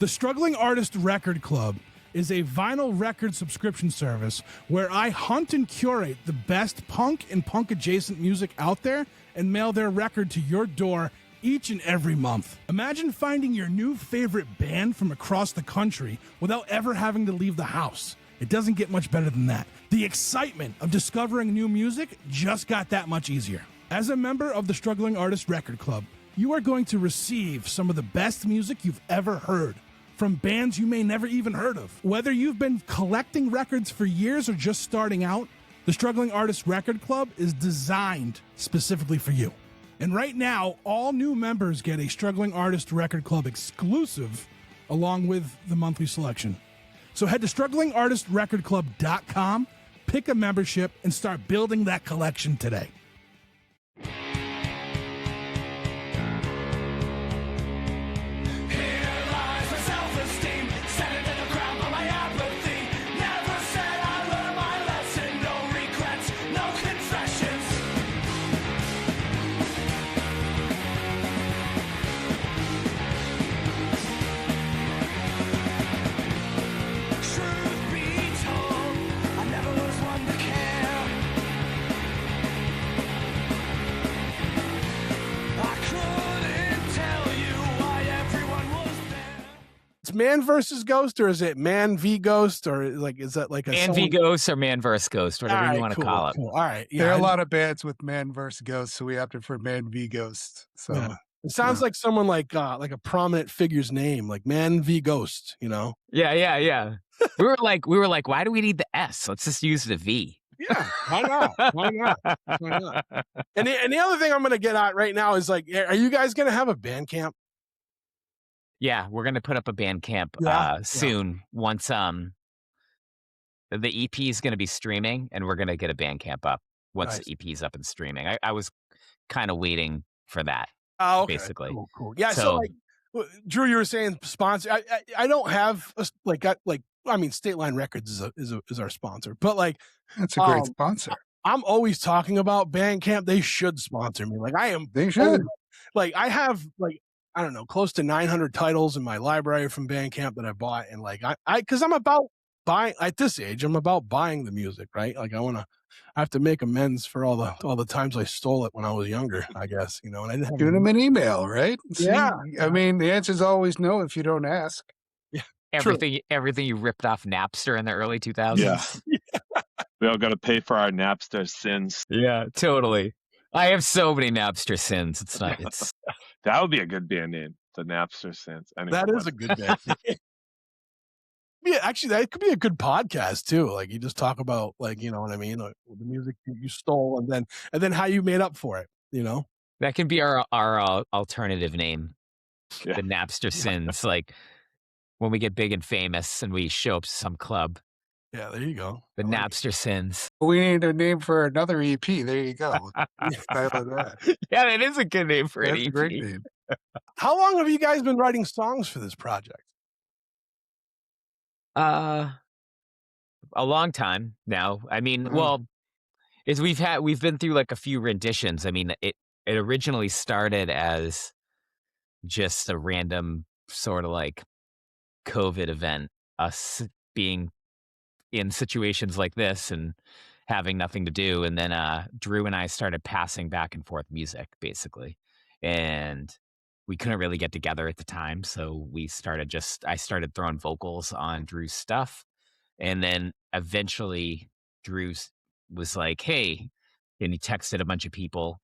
The Struggling Artist Record Club is a vinyl record subscription service where I hunt and curate the best punk and punk-adjacent music out there and mail their record to your door each and every month. Imagine finding your new favorite band from across the country without ever having to leave the house. It doesn't get much better than that. The excitement of discovering new music just got that much easier. As a member of the Struggling Artist Record Club, you are going to receive some of the best music you've ever heard from bands you may never even heard of. Whether you've been collecting records for years or just starting out, the Struggling Artist Record Club is designed specifically for you. And right now, all new members get a Struggling Artist Record Club exclusive along with the monthly selection. So head to strugglingartistrecordclub.com, pick a membership, and start building that collection today. Man versus Ghost, or is it Man v Ghost, or like is that like a Man v Ghost or Man versus Ghost, whatever you want to call it. Cool. All right, there are a lot of bands with Man versus Ghost, so we opted for Man v Ghost. So it sounds like someone like a prominent figure's name, like Man v Ghost. You know? Yeah. we were like, why do we need the S? Let's just use the V. Yeah, why not? And the other thing I'm going to get at right now is like, are you guys going to have a band camp? Yeah, we're gonna put up a band camp soon. Once the EP is gonna be streaming, and we're gonna get a band camp up once the EP is up and streaming. I was kind of waiting for that. Oh, okay. Basically. Cool. Yeah. So like, Drew, you were saying sponsor. I don't have I mean, State Line Records is our sponsor, but like that's a great sponsor. I'm always talking about band camp. They should sponsor me. Like They should. Like I have I don't know, close to 900 titles in my library from Bandcamp that I bought. And like, cause I'm about buying at this age, I'm about buying the music, right? Like I have to make amends for all the times I stole it when I was younger, I guess, you know, and I didn't shoot them an email, right? Yeah. I mean, the answer is always no if you don't ask. Yeah. Everything you ripped off Napster in the early 2000s. Yeah. We all got to pay for our Napster sins. Yeah, totally. I have so many Napster sins. It's that would be a good band name, the Napster Sins. Anyway, that is a good band. Yeah, actually, that could be a good podcast too. Like you just talk about, like, you know what I mean, like, the music you stole, and then how you made up for it. You know, that can be our alternative name, the Napster Sins. Like when we get big and famous and we show up to some club. Yeah, there you go. The Napster Sins. We need a name for another EP. There you go. That. Yeah, that is a good name for an EP. A great name. How long have you guys been writing songs for this project? A long time now. I mean, we've been through like a few renditions. I mean, it originally started as just a random sort of like COVID event, us being in situations like this and having nothing to do. And then Drew and I started passing back and forth music, basically. And we couldn't really get together at the time. So I started throwing vocals on Drew's stuff. And then eventually Drew was like, hey, and he texted a bunch of people,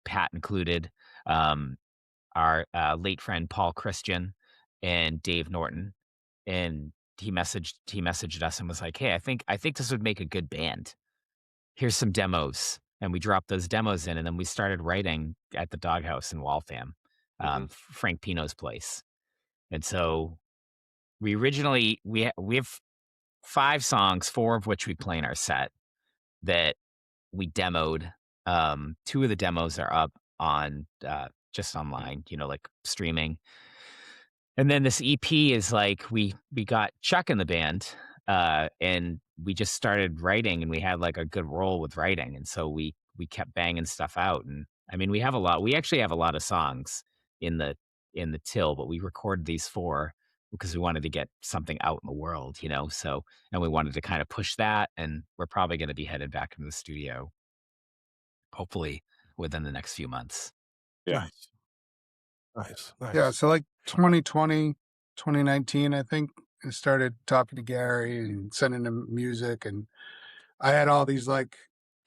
Pat included, our late friend Paul Christian and Dave Norton. And he messaged us and was like, hey, I think this would make a good band. Here's some demos. And we dropped those demos in, and then we started writing at the Doghouse in Waltham, Frank Pino's place. And so we originally, we have 5 songs, 4 of which we play in our set that we demoed. 2 of the demos are up on just online, you know, like streaming. And then this EP is like, we got Chuck in the band, and we just started writing, and we had like a good roll with writing. And so we kept banging stuff out. And I mean, we actually have a lot of songs in the till, but we recorded these 4 because we wanted to get something out in the world, so, and we wanted to kind of push that, and we're probably going to be headed back into the studio, hopefully within the next few months. Yeah. Nice. Nice. Yeah, so like 2020, 2019, I think, I started talking to Gary and sending him music, and I had all these like,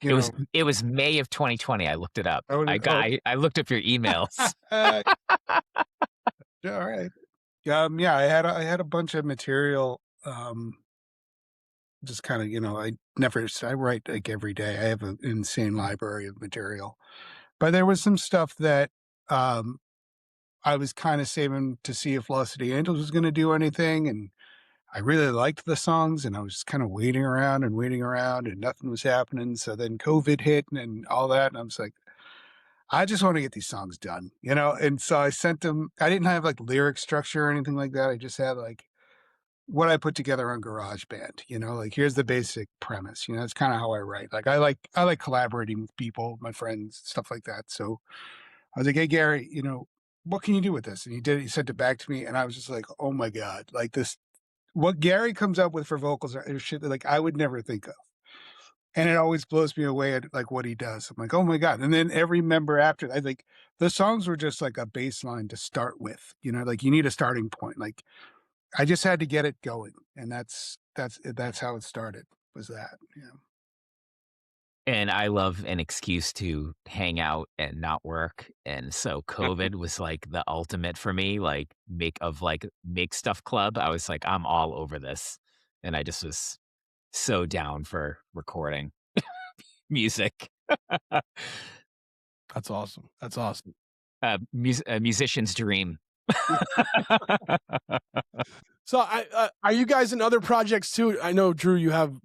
It was it was May of 2020. I looked it up. Oh, I looked up your emails. all right. Yeah, I had a bunch of material. Just kind of, I write like every day. I have an insane library of material, but there was some stuff that I was kind of saving to see if Lost City Angels was going to do anything, and I really liked the songs, and I was kind of waiting around, and nothing was happening. So then COVID hit and all that, and I was like, I just want to get these songs done, And so I sent them. I didn't have like lyric structure or anything like that. I just had like what I put together on GarageBand, like here's the basic premise. It's kind of how I write. Like I like collaborating with people, my friends, stuff like that. So I was like, hey Gary, what can you do with this? And he sent it back to me, and I was just like, oh my God, like this, what Gary comes up with for vocals are shit that like I would never think of. And it always blows me away at like what he does. I'm like, oh my God. And then every member after that, like the songs were just like a baseline to start with, like you need a starting point. Like I just had to get it going. And that's how it started, was that. Yeah. And I love an excuse to hang out and not work. And so COVID was like the ultimate for me, like make stuff club. I was like, I'm all over this. And I just was so down for recording music. That's awesome. That's awesome. A musician's dream. So, are you guys in other projects too? I know, Drew, you have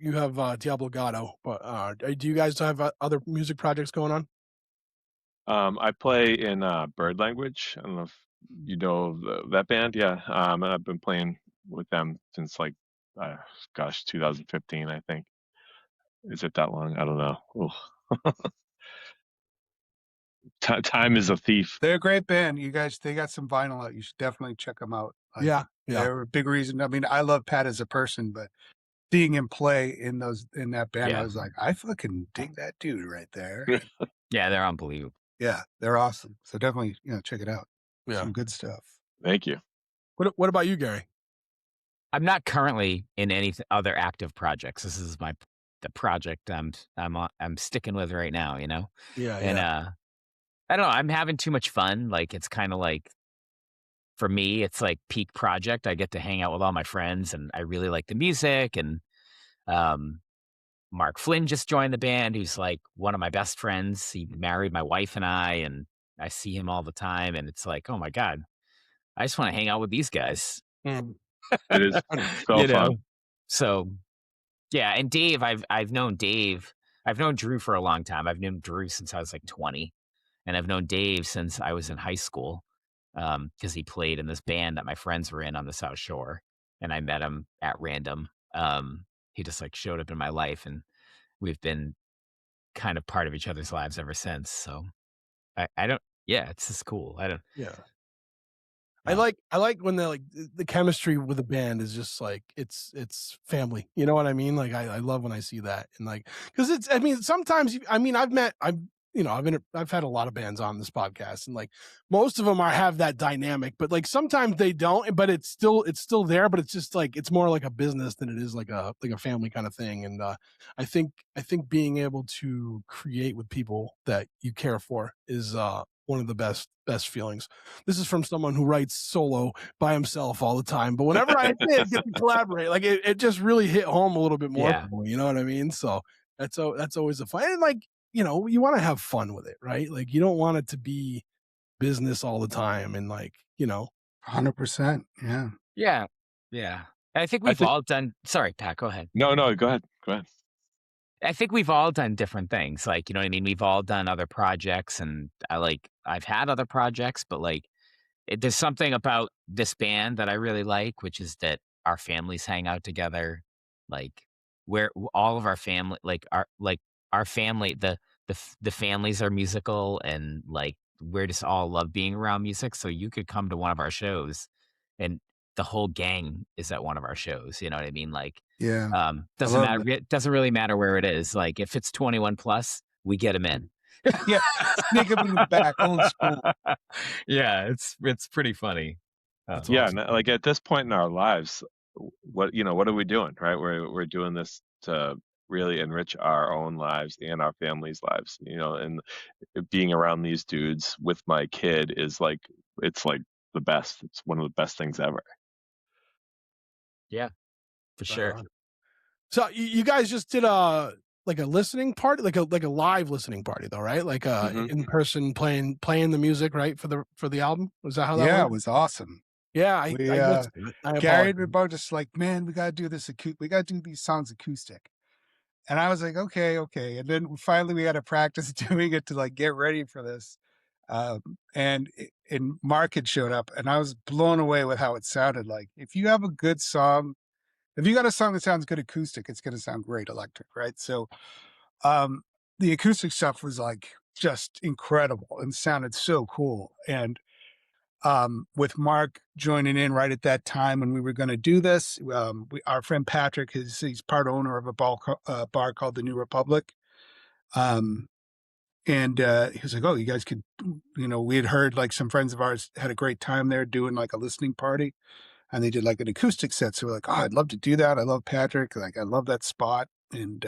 Diablo Gato, but do you guys have other music projects going on? I play in Bird Language. I don't know if you know that band. Yeah. And I've been playing with them since like, 2015, I think. Is it that long? I don't know. Time is a thief. They're a great band. You guys, they got some vinyl out. You should definitely check them out. Like, Yeah. They're a big reason. I mean, I love Pat as a person, but seeing him play in that band, Yeah. I was like, I fucking dig that dude right there. Yeah, they're unbelievable. Yeah, they're awesome. So definitely, check it out. Yeah. Some good stuff. Thank you. What about you, Gary? I'm not currently in any other active projects. This is the project I'm sticking with right now, Yeah. And I don't know, I'm having too much fun. Like it's kind of like, for me, it's like peak project. I get to hang out with all my friends, and I really like the music. And Mark Flynn just joined the band, who's like one of my best friends. He married my wife and I see him all the time. And it's like, oh my God, I just want to hang out with these guys. It is so fun. So yeah, and Dave, I've known Dave. I've known Drew for a long time. I've known Drew since I was like 20, and I've known Dave since I was in high school, because he played in this band that my friends were in on the South Shore, and I met him at random. He just like showed up in my life, and we've been kind of part of each other's lives ever since. So I don't. Yeah, it's just cool. I don't. Yeah. I like when they're like the chemistry with the band is just like it's family. You know what I mean? Like I love when I see that, and like because sometimes I've had a lot of bands on this podcast, and like most of them have that dynamic, but like sometimes they don't. But it's still there, but it's just like it's more like a business than it is like a family kind of thing. And I think being able to create with people that you care for is one of the best feelings. This is from someone who writes solo by himself all the time, but whenever I get to collaborate, like it just really hit home a little bit more. Yeah. You know what I mean? So that's always a fun. And like you want to have fun with it, right? Like you don't want it to be business all the time, and like 100%. Yeah. Yeah. I think we've all done. Sorry, Pat. Go ahead. No, go ahead. I think we've all done different things. Like, you know what I mean? We've all done other projects, and I've had other projects, but like there's something about this band that I really like, which is that our families hang out together. Like where all of our family, our family, the families are musical, and like we're just all love being around music. So you could come to one of our shows and the whole gang is at one of our shows. You know what I mean? Like, Yeah. doesn't love matter. that. It doesn't really matter where it is. Like, if it's 21 plus, we get them in. Yeah. Sneak up in the back, old school. Yeah, it's pretty funny. That's Yeah, awesome. and like at this point in our lives, what are we doing, right? We're doing this to really enrich our own lives and our families' lives, and being around these dudes with my kid is like it's like the best. It's one of the best things ever. Yeah, for Right sure. on. So you guys just did a listening party, like a live listening party though, right? Like Mhm. in person playing the music, right, for the album. Was that how that Yeah, it went? was awesome. Yeah, I We missed it. I Gary apologize. and we both just like, man, we gotta do this we gotta do these songs acoustic. And I was like, okay. And then finally we had to practice doing it to like get ready for this. And Mark had showed up and I was blown away with how it sounded. Like if you have a good song, if you got a song that sounds good acoustic, it's gonna sound great electric, right? So um the acoustic stuff was like just incredible and sounded so cool. And with Mark joining in right at that time when we were going to do this, our friend Patrick, he's part owner of a bar called the New Republic. Um, and he was like, oh, you guys could, we had heard like some friends of ours had a great time there doing like a listening party and they did like an acoustic set. So we're like, oh, I'd love to do that. I love Patrick. Like, I love that spot. And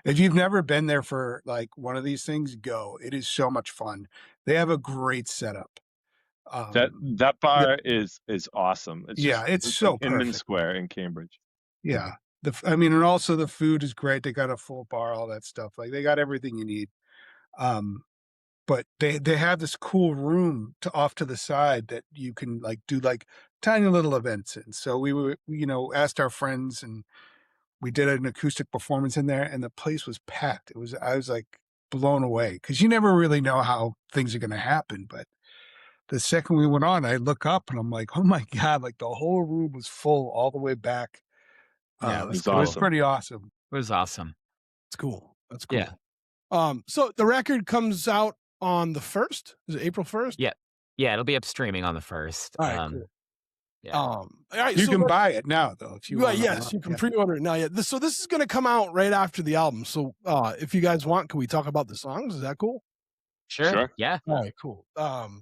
if you've never been there for like one of these things, go. It is so much fun. They have a great setup. That Um, that the, bar is awesome. It's yeah, just it's it's like so Inman perfect. Square in Cambridge. Yeah. I mean, and also the food is great. They got a full bar, all that stuff. Like they got everything you need. Um, but they have this cool room off to the side that you can like do like tiny little events in. So we were, asked our friends and we did an acoustic performance in there and the place was packed. I was like blown away because you never really know how things are going to happen. But the second we went on, I look up and I'm like, oh my God, like the whole room was full all the way back. Yeah, that's It's It was cool. awesome. pretty awesome. It was awesome. That's cool. That's Yeah. cool. So the record comes out on the 1st. Is it April 1st? Yeah, it'll be up streaming on the 1st. All right, cool. Yeah. All right, You so can buy it now though if you want. yes, you can pre-order it now. Yeah, so this is going to come out right after the album. So if you guys want, can we talk about the songs? Is that cool? Sure. Yeah. All right, cool.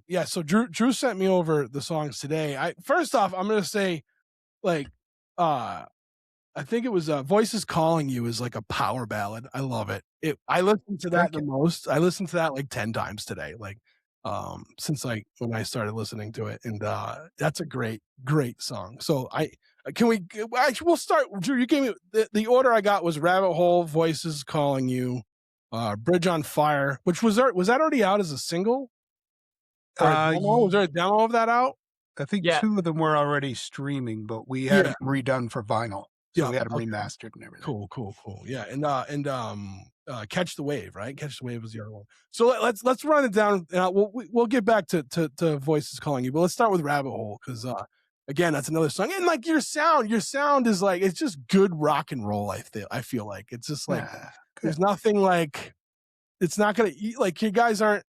Yeah, so Drew sent me over the songs today. First off, I'm going to say like I think it was Voices Calling You is like a power ballad. I love it. I listened to that the most. I listened to that like 10 times today, like since when I started listening to it. And that's a great song. So we'll start. Drew, you gave me the order I got was Rabbit Hole, Voices Calling You, Bridge on Fire, which was that already out as a single? Or a demo? Was there a demo of that out? I think two of them were already streaming, but we had them redone for vinyl. So we had them remastered and everything. Cool. Yeah, and Catch the Wave, right? Catch the Wave was the other one. So let's run it down. We'll get back to Voices Calling You, but let's start with Rabbit Hole because again, that's another song. And like your sound is like it's just good rock and roll. I feel like it's just like there's nothing like it's not gonna like you guys aren't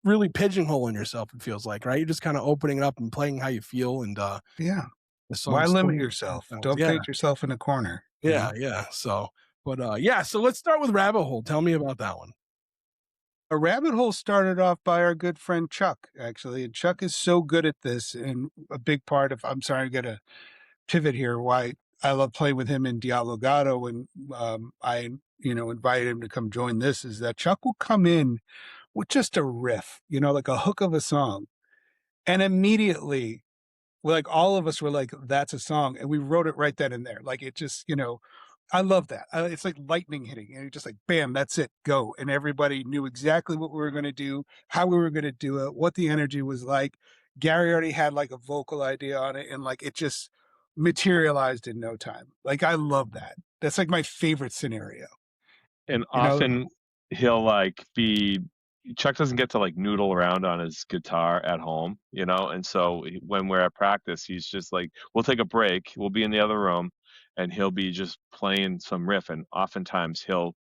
really pigeonholing yourself. It feels like, right? You're just kind of opening it up and playing how you feel and yeah. Why limit yourself? Don't paint yourself in a corner. Yeah. So, but so let's start with Rabbit Hole. Tell me about that one. A Rabbit Hole started off by our good friend Chuck, actually. And Chuck is so good at this. And a big part of, I'm sorry, I got to pivot here, why I love playing with him in Diablo Gato. And I, invited him to come join this is that Chuck will come in with just a riff, like a hook of a song. And immediately, like all of us were like, that's a song. And we wrote it right then and there. Like it just, I love that. It's like lightning hitting and just like, bam, that's it, go. And everybody knew exactly what we were going to do, how we were going to do it, what the energy was like. Gary already had like a vocal idea on it and like it just materialized in no time. Like I love that. That's like my favorite scenario. And often he'll like Chuck doesn't get to like noodle around on his guitar at home, and so when we're at practice, he's just like, we'll take a break, we'll be in the other room, and he'll be just playing some riff, and oftentimes he'll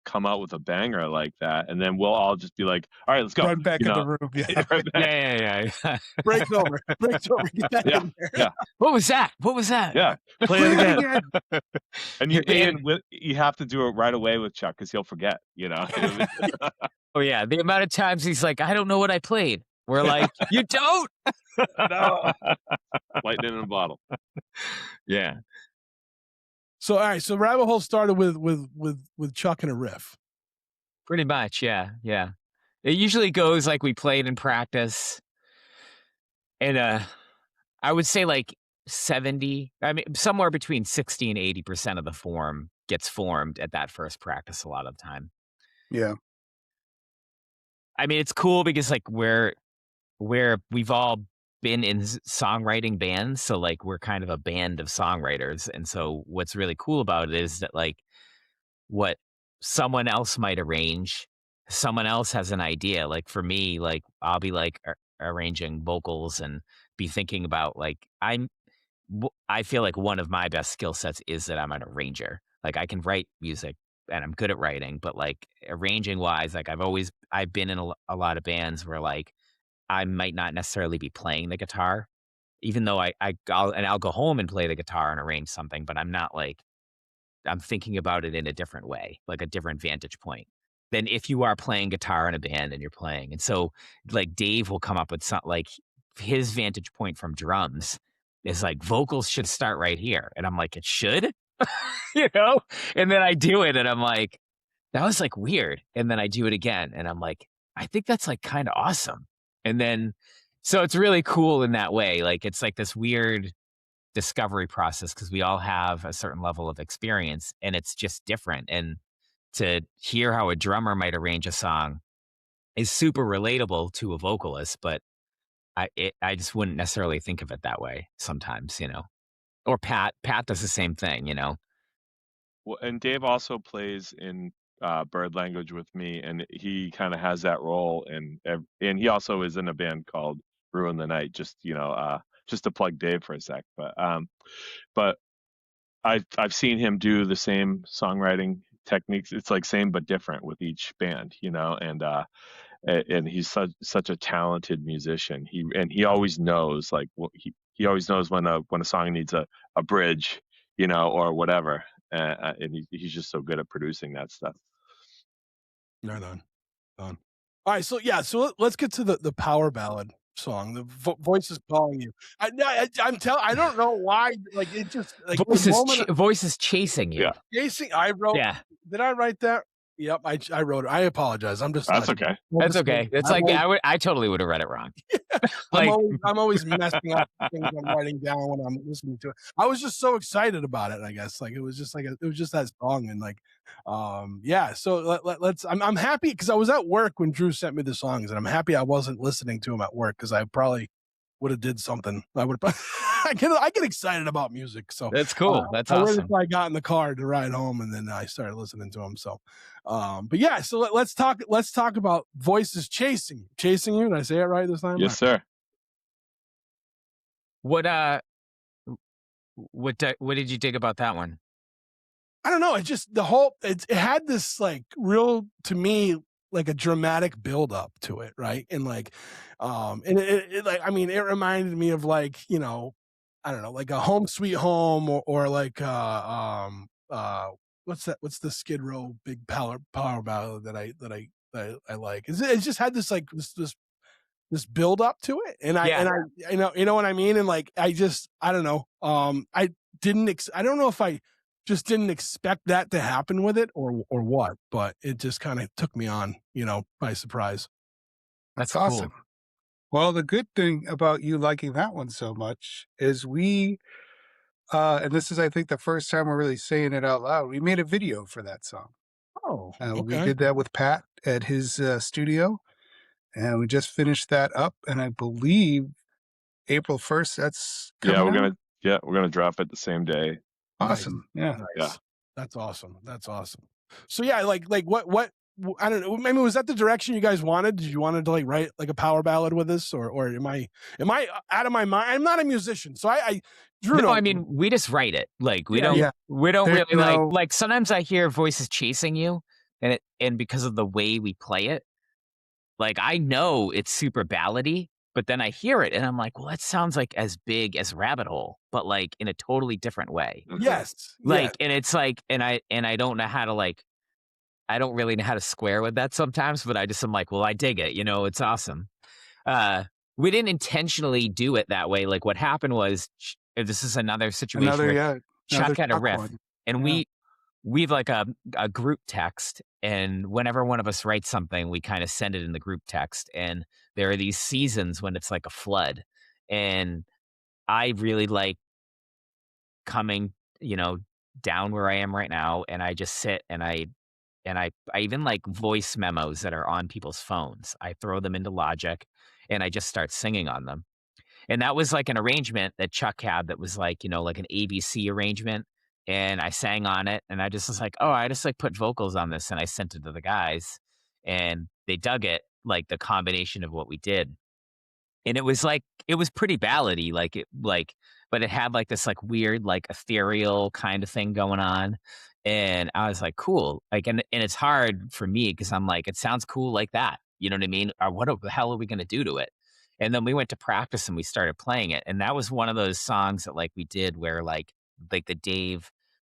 come out with a banger like that, and then we'll all just be like, all right, let's go. Run back in the room. Yeah. Right back. Yeah. Breaks over. Breaks over. Get back Yeah. in there. Yeah. What was that? What was that? Yeah. Play it again. And you And- you have to do it right away with Chuck because he'll forget, Oh yeah, the amount of times he's like, I don't know what I played. We're like, you don't? No. Lightning in a bottle. Yeah. So all right, so Rabbit Hole started with Chuck and a riff. Pretty much, yeah. It usually goes like we played in practice. And I would say like 70, I mean, somewhere between 60 and 80% of the form gets formed at that first practice a lot of the time. Yeah. I mean, it's cool because like where we've all been in songwriting bands, so like we're kind of a band of songwriters, and so what's really cool about it is that like what someone else might arrange, someone else has an idea. Like for me, like I'll be like arranging vocals and be thinking about like I feel like one of my best skill sets is that I'm an arranger. Like I can write music and I'm good at writing, but like arranging wise, like I've been in a lot of bands where like I might not necessarily be playing the guitar, even though I'll go home and play the guitar and arrange something, but I'm not like, I'm thinking about it in a different way, like a different vantage point than if you are playing guitar in a band and you're playing. And so like Dave will come up with some, like his vantage point from drums is like vocals should start right here. And I'm like, it should, and then I do it and I'm like, that was like weird. And then I do it again and I'm like, I think that's like kind of awesome. And then, so it's really cool in that way. Like, it's like this weird discovery process because we all have a certain level of experience and it's just different. And to hear how a drummer might arrange a song is super relatable to a vocalist, but I just wouldn't necessarily think of it that way sometimes, or Pat does the same thing, Well, and Dave also plays in bird language with me, and he kind of has that role, and he also is in a band called Ruin the Night. Just to plug Dave for a sec, but I've seen him do the same songwriting techniques. It's like same but different with each band, and he's such a talented musician. He always knows he always knows when a song needs a bridge, or whatever. And he's just so good at producing that stuff. Right on. All right, so let's get to the power ballad song. The voice is calling you. I don't know why. Like it just like voice is chasing you. Yeah. Chasing. I wrote. Yeah. Did I write that? Yep, I wrote it. I apologize. I'm just. That's okay. That's okay. It's like I totally would have read it wrong. Like, I'm always messing up things I'm writing down when I'm listening to it. I was just so excited about it. I guess like it was just that song and like, yeah. So let's. I'm happy because I was at work when Drew sent me the songs, and I'm happy I wasn't listening to them at work because I probably would have did something. I would. I get excited about music, so that's cool. That's awesome. awesome. I got in the car to ride home, and then I started listening to them. So, but yeah, so let's talk about voices chasing you. Did I say it right this time? Yes, sir. What did you dig about that one? I don't know. It just it had this like real, to me, like a dramatic build up to it, right? And like, and it like, I mean, it reminded me of like, I don't know, like a Home Sweet Home or like what's the Skid Row big power ballad that I like. It just had this like this build up to it, and I know what I mean, and like I don't know, I don't know if I just didn't expect that to happen with it or what, but it just kind of took me on, by surprise. That's awesome. Cool. Well, the good thing about you liking that one so much is we, and this is, I think, the first time we're really saying it out loud, we made a video for that song. Oh, okay. We did that with Pat at his studio, and we just finished that up, and I believe April 1st, that's coming out? we're gonna drop it the same day. Awesome. Nice. Yeah. That's awesome. So yeah, like what I don't know. Maybe was that the direction you guys wanted? Did you want to like write like a power ballad with this, or am I out of my mind? I'm not a musician, so Drew. No, I mean we just write it. Like we don't really like sometimes I hear voices chasing you, and because of the way we play it, like I know it's super ballady, but then I hear it and I'm like, well, that sounds like as big as Rabbit Hole, but like in a totally different way. Yes. Like, and it's like, and I don't know how to like, I don't really know how to square with that sometimes, but I just am like, well, I dig it. It's awesome. Uh, we didn't intentionally do it that way. Like what happened was, this is another situation where Chuck had a riff, one. and Yeah. we've like a group text, and whenever one of us writes something, we kind of send it in the group text. And there are these seasons when it's like a flood, and I really like coming, down where I am right now, and I just sit and I even like voice memos that are on people's phones. I throw them into Logic, and I just start singing on them. And that was like an arrangement that Chuck had that was like, like an ABC arrangement. And I sang on it, and I just was like, oh, I just like put vocals on this, and I sent it to the guys, and they dug it, like the combination of what we did. And it was pretty ballady, but it had like this like weird, like ethereal kind of thing going on. And I was like, cool. Like, and it's hard for me because I'm like, it sounds cool like that. You know what I mean? Or what the hell are we going to do to it? And then we went to practice and we started playing it. And that was one of those songs that like we did where like the Dave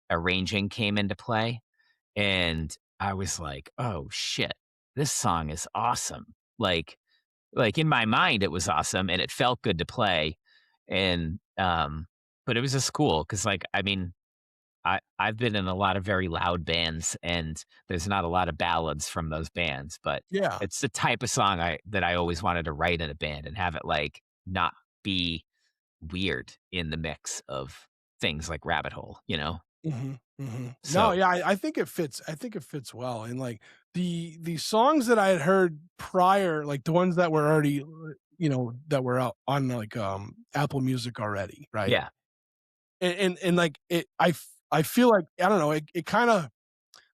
arranging came into play. And I was like, oh shit, this song is awesome. Like in my mind, it was awesome and it felt good to play. And, but it was just cool because like, I mean, I've been in a lot of very loud bands and there's not a lot of ballads from those bands, but Yeah. it's the type of song that I always wanted to write in a band and have it like not be weird in the mix of things like Rabbit Hole, Mm-hmm, mm-hmm. So, no, yeah, I think it fits. I think it fits well. And like the songs that I had heard prior, like the ones that were already, that were out on like Apple Music already, right? yeah. And like I feel like I don't know, it kind of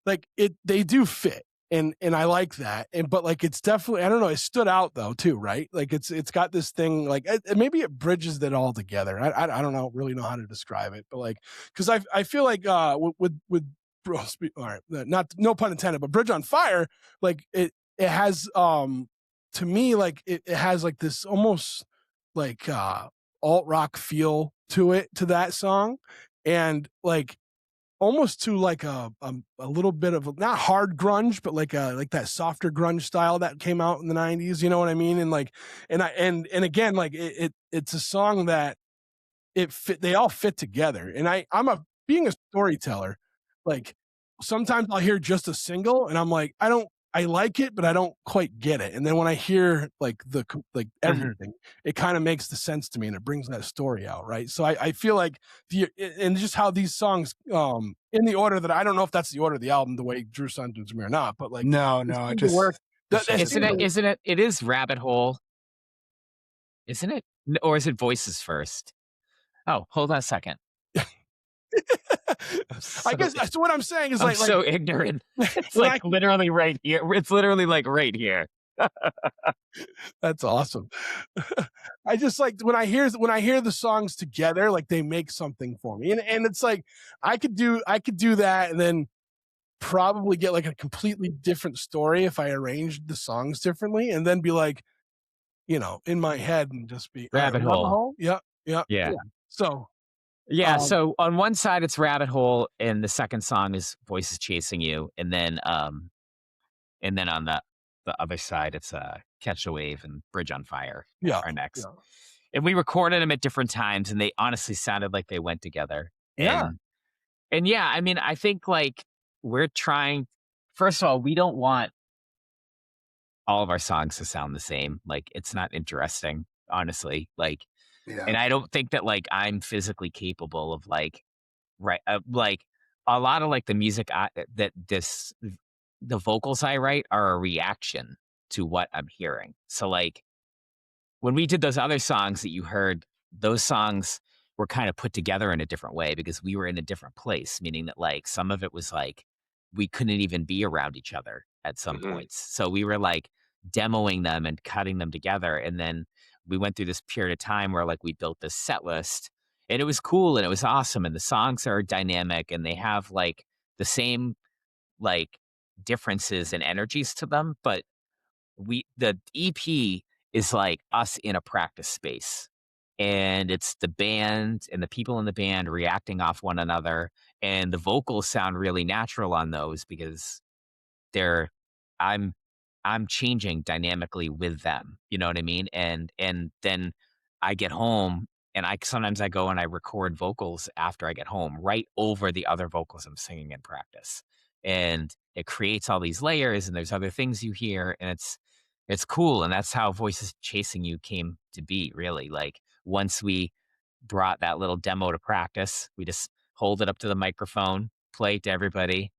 like they do fit. And I like that. But like it's definitely, I don't know, it stood out though too, right? Like it's got this thing like maybe it bridges that all together. I don't know really know how to describe it, but like because I feel like with all right, not no pun intended, but Bridge on Fire, like it has to me like it has like this almost like alt rock feel to that song, and like almost to like a little bit of not hard grunge, but like that softer grunge style that came out in the 90s. You know what I mean? And like, and again, like it's a song that they all fit together. And being a storyteller, like sometimes I'll hear just a single and I'm like, I like it, but I don't quite get it. And then when I hear like everything, it kind of makes the sense to me and it brings that story out. Right. So I feel like and just how these songs, in the order that I don't know if that's the order of the album, the way Drew sent it to me or not, but like, no, it just work. Isn't it? It is Rabbit Hole. Isn't it? Or is it Voices first? Oh, hold on a second. I guess that's what I'm saying is I'm so ignorant. It's like literally right here. It's literally like right here. That's awesome. I just like when I hear the songs together, like they make something for me. And it's like I could do that and then probably get like a completely different story if I arranged the songs differently and then be like, in my head and just be Rabbit Hole. Yeah. So so on one side it's Rabbit Hole and the second song is Voices Chasing You, and then on the other side it's Catch a Wave and Bridge on Fire are next. Yeah. And we recorded them at different times and they honestly sounded like they went together. Yeah. And yeah, I mean, I think like we're trying, first of all, we don't want all of our songs to sound the same. Like it's not interesting, honestly. Like, and I don't think that like I'm physically capable of like, like a lot of like the music the vocals I write are a reaction to what I'm hearing. So like when we did those other songs that you heard, those songs were kind of put together in a different way because we were in a different place, meaning that like some of it was like we couldn't even be around each other at some points. So we were like demoing them and cutting them together. And then we went through this period of time where like we built this set list and it was cool and it was awesome. And the songs are dynamic and they have like the same like differences and energies to them, but the EP is like us in a practice space. And it's the band and the people in the band reacting off one another. And the vocals sound really natural on those because they're I'm I'm changing dynamically with them. You know what I mean? And then I get home and I go and I record vocals after I get home right over the other vocals I'm singing in practice. And it creates all these layers and there's other things you hear and it's cool. And that's how Voices Chasing You came to be, really. Like once we brought that little demo to practice, we just hold it up to the microphone, play it to everybody,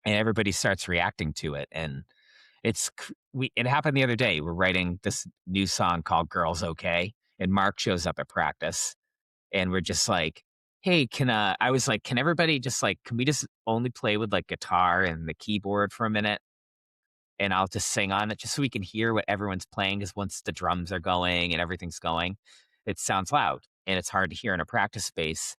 and everybody starts reacting to it. And it happened the other day. We're writing this new song called Girls Okay, and Mark shows up at practice and we're just like, hey, I was like, can everybody just like, can we just only play with like guitar and the keyboard for a minute? And I'll just sing on it just so we can hear what everyone's playing. Because once the drums are going and everything's going, it sounds loud and it's hard to hear in a practice space.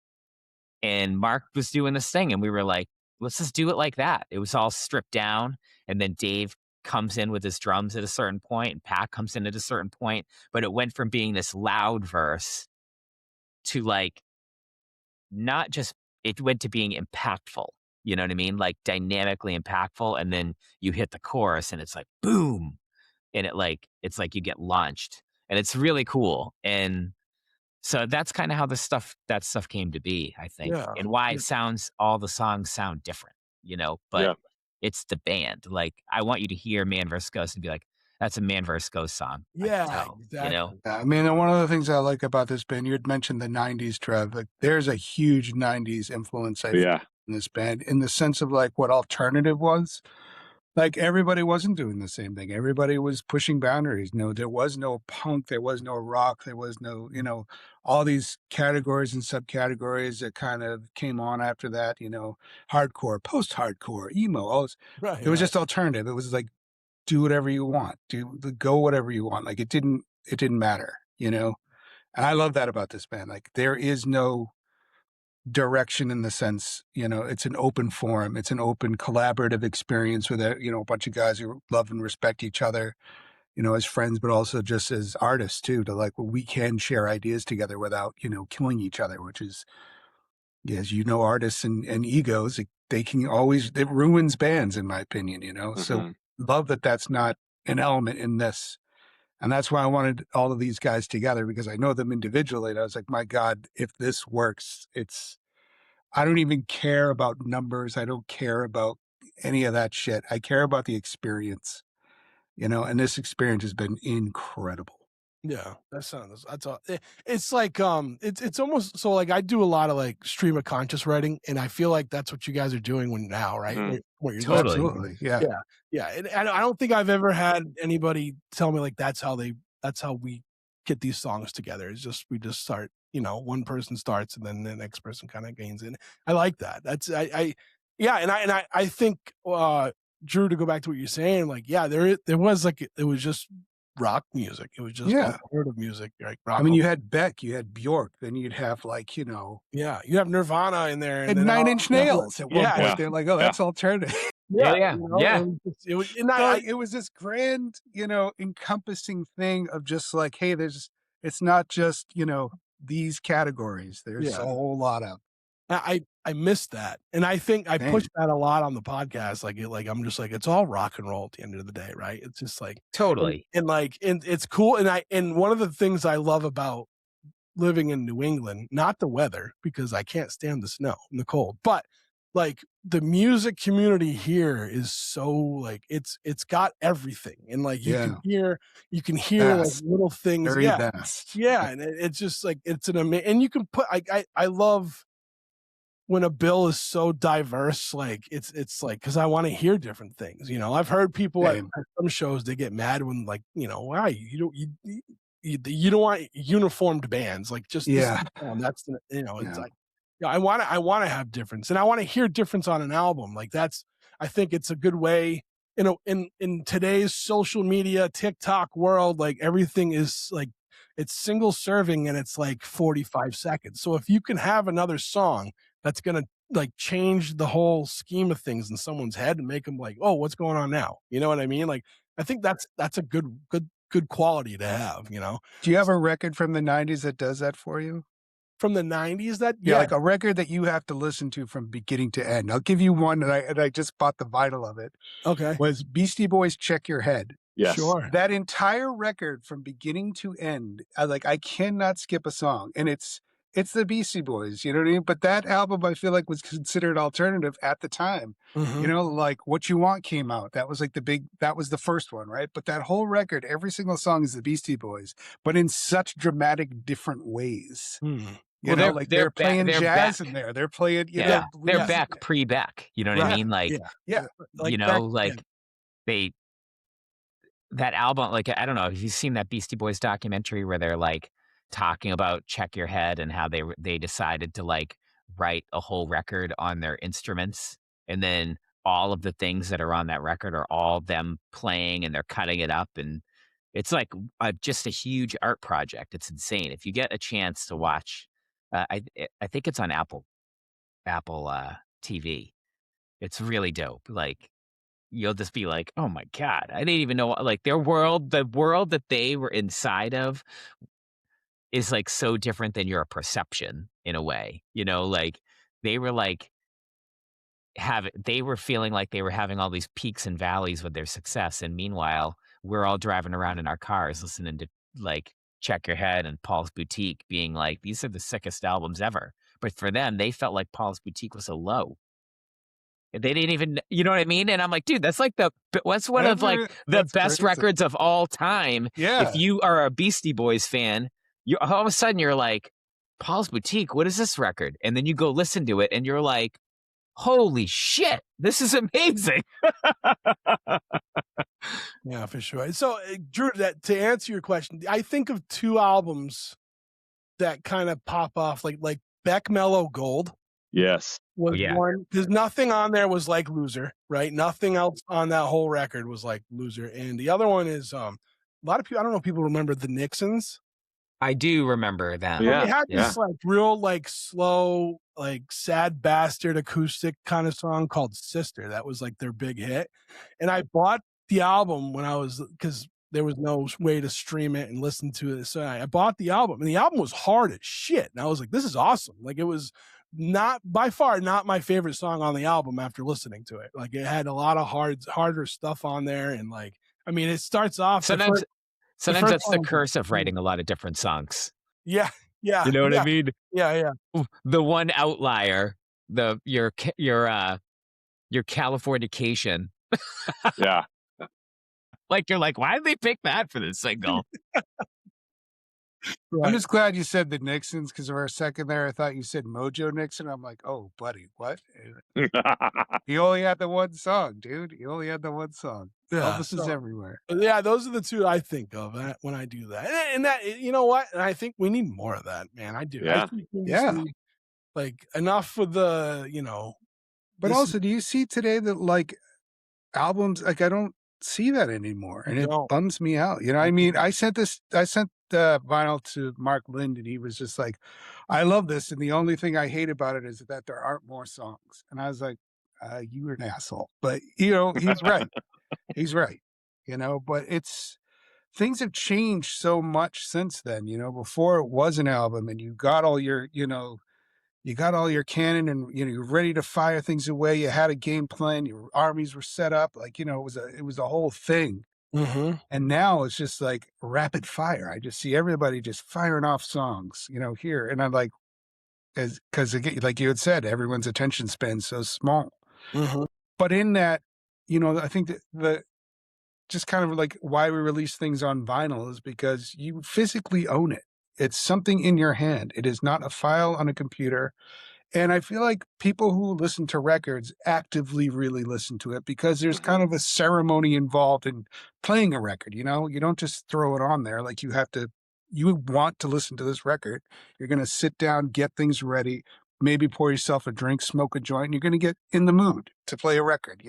And Mark was doing this thing and we were like, let's just do it like that. It was all stripped down. And then Dave comes in with his drums at a certain point and Pat comes in at a certain point. But it went from being this loud verse to like, not just, it went to being impactful. You know what I mean? Like dynamically impactful. And then you hit the chorus and it's like, boom. And it's like you get launched and it's really cool. And so that's kind of how that stuff came to be, I think, Yeah. and why all the songs sound different, but Yeah. it's the band. Like I want you to hear Man vs. Ghost and be like, that's a Man vs. Ghost song. I can Yeah, tell, exactly. Yeah, I mean, and one of the things I like about this band, you had mentioned the 90s, Trev. Like, there's a huge 90s influence, I think, Yeah. in this band, in the sense of like what alternative was. Like, everybody wasn't doing the same thing. Everybody was pushing boundaries. No, there was no punk, there was no rock, there was no, all these categories and subcategories that kind of came on after that, hardcore, post-hardcore, emo, all this. Right. It was just alternative. It was like, do whatever you want, go whatever you want. Like it didn't matter, And I love that about this band. Like there is no direction in the sense, it's an open forum. It's an open collaborative experience with a bunch of guys who love and respect each other, as friends, but also just as artists too, to like, we can share ideas together without, killing each other, which is, as artists and egos, it ruins bands, in my opinion, So love that that's not an element in this. And that's why I wanted all of these guys together, because I know them individually. And I was like, my God, if this works, I don't even care about numbers. I don't care about any of that shit. I care about the experience, and this experience has been incredible. Yeah, that's all. It's like it's almost so like I do a lot of like stream of conscious writing, and I feel like that's what you guys are doing now, right? Mhm. What you're Totally. doing. Absolutely, yeah. And I don't think I've ever had anybody tell me like that's how we get these songs together. It's just we just start, one person starts and then the next person kind of gains in. I like that. That's I think Drew, to go back to what you're saying, like there was like it was just rock music. It was just alternative music, like rock. I mean, you had Beck, you had Bjork, then you'd have like, you have Nirvana in there, and Nine Inch Nails at one point. They're like, oh, that's alternative. Yeah. It was this grand, encompassing thing of just like, hey, it's not just, these categories. There's a whole lot of. I missed that, and I think I pushed that a lot on the podcast. Like I'm just like, it's all rock and roll at the end of the day, right? It's just like totally, and it's cool. And one of the things I love about living in New England, not the weather, because I can't stand the snow and the cold, but like the music community here is so like it's got everything, and like you can hear like little things, very vast, and it's just like it's an amazing, and you can put I love when a bill is so diverse. Like it's like, because I want to hear different things. I've heard people at some shows, they get mad when like, why you don't want uniformed bands, like just that's it's like, I want to have difference, and I want to hear difference on an album. Like I think it's a good way, in today's social media TikTok world, like everything is like it's single serving and it's like 45 seconds. So if you can have another song that's going to, like change the whole scheme of things in someone's head and make them like, oh, what's going on now? You know what I mean? Like, I think that's a good quality to have, you know? Do you have a record from the 90s that does that for you? From the 90s that, Yeah, like a record that you have to listen to from beginning to end. I'll give you one, and I just bought the vinyl of it. Okay. Was Beastie Boys' Check Your Head. Yes. Sure. That entire record from beginning to end, I cannot skip a song. And it's the Beastie Boys, you know what I mean? But that album, I feel like, was considered alternative at the time. Mhm. You know, like What You Want came out. That was like that was the first one, right? But that whole record, every single song is the Beastie Boys, but in such dramatic different ways. Mm. You know, like they're playing jazz in there. They're playing, you know, they're back pre-Beck. You know what I mean? Like, yeah. Like you know, like that album, like, I don't know, have you seen that Beastie Boys documentary where they're like talking about Check Your Head and how they decided to like write a whole record on their instruments, and then all of the things that are on that record are all them playing and they're cutting it up, and it's like just a huge art project. It's insane. If you get a chance to watch, I think it's on Apple TV. It's really dope. Like, you'll just be like, oh my God, I didn't even know, like, the world that they were inside of is like so different than your perception in a way, you know, like they were like they were feeling like they were having all these peaks and valleys with their success. And meanwhile, we're all driving around in our cars listening to like Check Your Head and Paul's Boutique being like, these are the sickest albums ever. But for them, they felt like Paul's Boutique was so low. They didn't even, you know what I mean? And I'm like, dude, that's like what's one of like the best records of all time. Yeah. If you are a Beastie Boys fan, you all of a sudden you're like, Paul's Boutique, what is this record? And then you go listen to it and you're like, holy shit, this is amazing. Yeah, for sure. So, Drew, to answer your question, I think of two albums that kind of pop off, like Beck Mellow Gold. Yes. Was one, because nothing on there was like Loser, right? Nothing else on that whole record was like Loser. And the other one is a lot of people, I don't know if people remember the Nixons. I do remember that. Yeah. They had this like real like slow, like sad bastard acoustic kind of song called Sister. That was like their big hit. And I bought the album because there was no way to stream it and listen to it. So I bought the album, and the album was hard as shit. And I was like, this is awesome. Like, it was not by far not my favorite song on the album after listening to it. Like, it had a lot of harder stuff on there. And like, I mean, it starts off. Sometimes that's the curse of writing a lot of different songs. Yeah. Yeah. You know what I mean? Yeah. Yeah. The one outlier, your Californication. Yeah. Like, you're like, why did they pick that for this single? Right. I'm just glad you said the Nixons, because for a second there, I thought you said Mojo Nixon. I'm like, oh, buddy, what? He only had the one song, dude. He only had the one song. Yeah, Elvis is everywhere. Yeah, those are the two I think of when I do that. And that, you know what? And I think we need more of that, man. I do. Yeah. I think we just need, like, enough with the, you know. But also, do you see today that like albums, like I don't see that anymore, and it bums me out. You know, I mean, I sent the vinyl to Mark Lind, and he was just like, I love this, and the only thing I hate about it is that there aren't more songs. And I was like, you were an asshole. But you know, he's right. He's right. You know, but things have changed so much since then. You know, before it was an album and you got all your, you got all your cannon, and you're ready to fire things away. You had a game plan. Your armies were set up. Like, it was a whole thing. Mm-hmm. And now it's just like rapid fire. I just see everybody just firing off songs, here. And I'm like, because again, like you had said, everyone's attention span's so small. Mm-hmm. But in that, I think that the just kind of like why we release things on vinyl is because you physically own it. It's something in your hand. It is not a file on a computer. And I feel like people who listen to records actively really listen to it because there's kind of a ceremony involved in playing a record. You don't just throw it on there. Like you want to listen to this record. You're going to sit down, get things ready, maybe pour yourself a drink, smoke a joint, and you're going to get in the mood to play a record,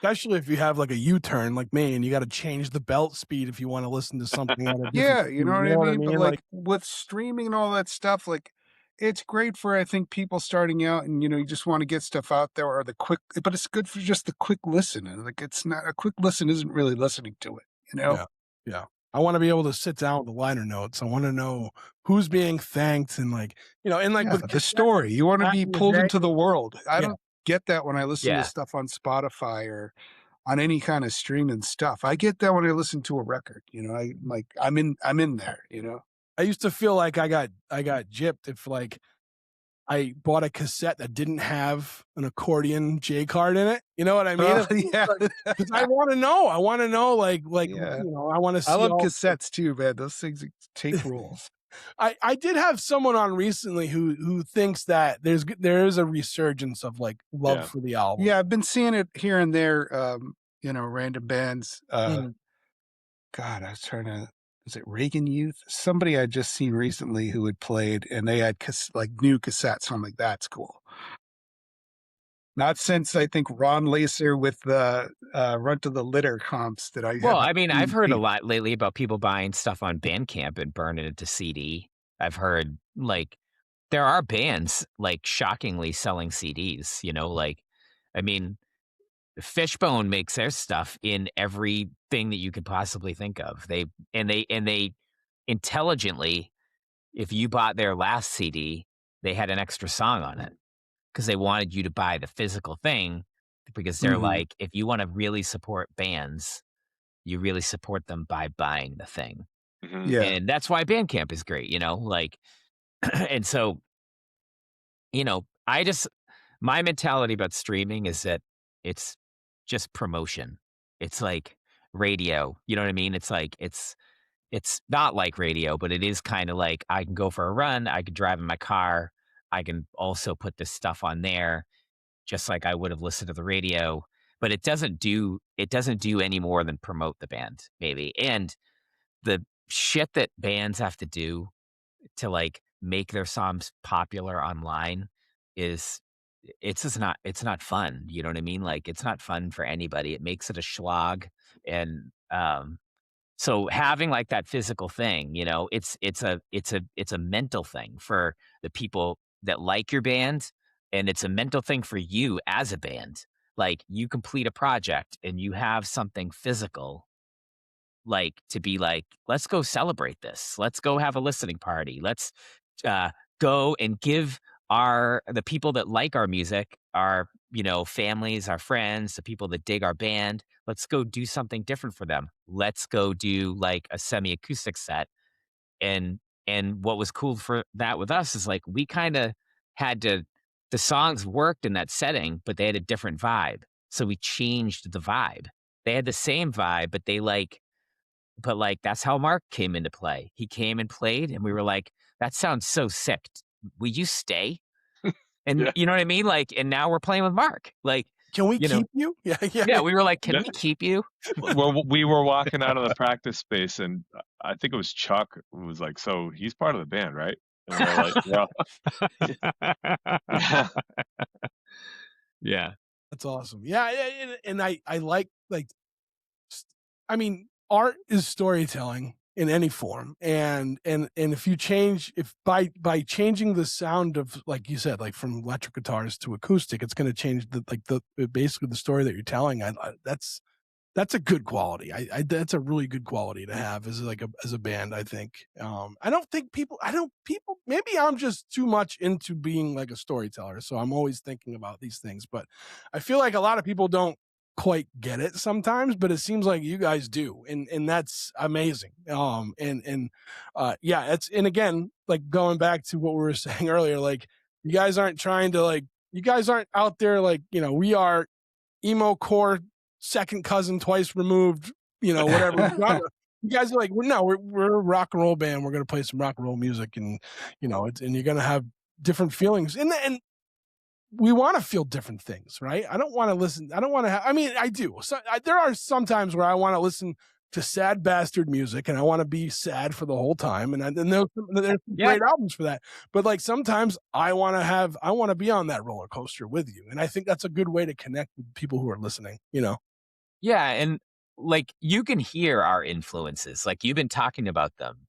Especially if you have like a U-turn like me and you got to change the belt speed if you want to listen to something. Yeah, you know what I mean? But like with streaming and all that stuff, like it's great for, I think, people starting out and, you just want to get stuff out there or but it's good for just the quick listen. And like, it's not a quick listen isn't really listening to it, Yeah. Yeah. I want to be able to sit down with the liner notes. I want to know who's being thanked and with the story. You want to be pulled into the world. I don't get that when I listen to stuff on Spotify or on any kind of streaming stuff. I get that when I listen to a record, I'm in there, I used to feel like I got gypped if I bought a cassette that didn't have an accordion J card in it. You know what I mean? Yeah. Because I want to know. I want to know, I want to see. I love cassettes too, man. Those things take rules. I did have someone on recently who thinks that there is a resurgence of love for the album. Yeah, I've been seeing it here and there. Random bands. God, I was trying to. Was it Reagan Youth? Somebody I'd just seen recently who had played, and they had new cassettes. So I'm like, that's cool. Not since I think Ron Lacer with the Run to the Litter comps that I. Well, I mean, I've heard a lot lately about people buying stuff on Bandcamp and burning it to CD. I've heard there are bands shockingly selling CDs. I mean, Fishbone makes their stuff in everything that you could possibly think of. They intelligently, if you bought their last CD, they had an extra song on it because they wanted you to buy the physical thing because they're like, if you want to really support bands, you really support them by buying the thing. Mm-hmm. Yeah. And that's why Bandcamp is great, and so, my mentality about streaming is that it's just promotion. It's like radio. You know what I mean? It's it's not like radio, but it is kind of like I can go for a run. I could drive in my car. I can also put this stuff on there just like I would have listened to the radio, but it doesn't do any more than promote the band maybe. And the shit that bands have to do to make their songs popular online it's not fun. You know what I mean? It's not fun for anybody. It makes it a slog. And so having that physical thing, it's a mental thing for the people that like your band, and it's a mental thing for you as a band. You complete a project and you have something physical to be let's go celebrate this. Let's go have a listening party. Let's go and give the people that like our music, our families, our friends, the people that dig our band, let's go do something different for them. Let's go do a semi-acoustic set. And what was cool for that with us is we kind of had the songs worked in that setting, but they had a different vibe. So we changed the vibe. They had the same vibe, but but that's how Mark came into play. He came and played and we were like, that sounds so sick. Will you stay? And you know what I mean? And now we're playing with Mark. Can we keep you? Yeah. We were like, can we keep you? Well, we were walking out of the practice space and I think it was Chuck who was like, so he's part of the band, right? And we're like, yeah. Yeah. That's awesome. Yeah. And I like, I mean, art is storytelling in any form, and if by changing the sound of, like you said, from electric guitars to acoustic, it's going to change basically the story that you're telling. That's a good quality. That's a really good quality to have as a band. I think. I don't think people. Maybe I'm just too much into being a storyteller, so I'm always thinking about these things. But I feel like a lot of people don't quite get it sometimes, but it seems like you guys do, and that's amazing. And again, going back to what we were saying earlier, you guys aren't trying to you guys aren't out there we are emo core second cousin twice removed, whatever. You guys are we're a rock and roll band. We're gonna play some rock and roll music, and and you're gonna have different feelings, and we want to feel different things, right? I don't want to listen. I don't want to have, I mean, I do. So there are some times where I want to listen to sad bastard music and I want to be sad for the whole time. And there's great albums for that. But sometimes I want to be on that roller coaster with you. And I think that's a good way to connect with people who are listening, Yeah. And you can hear our influences. You've been talking about them,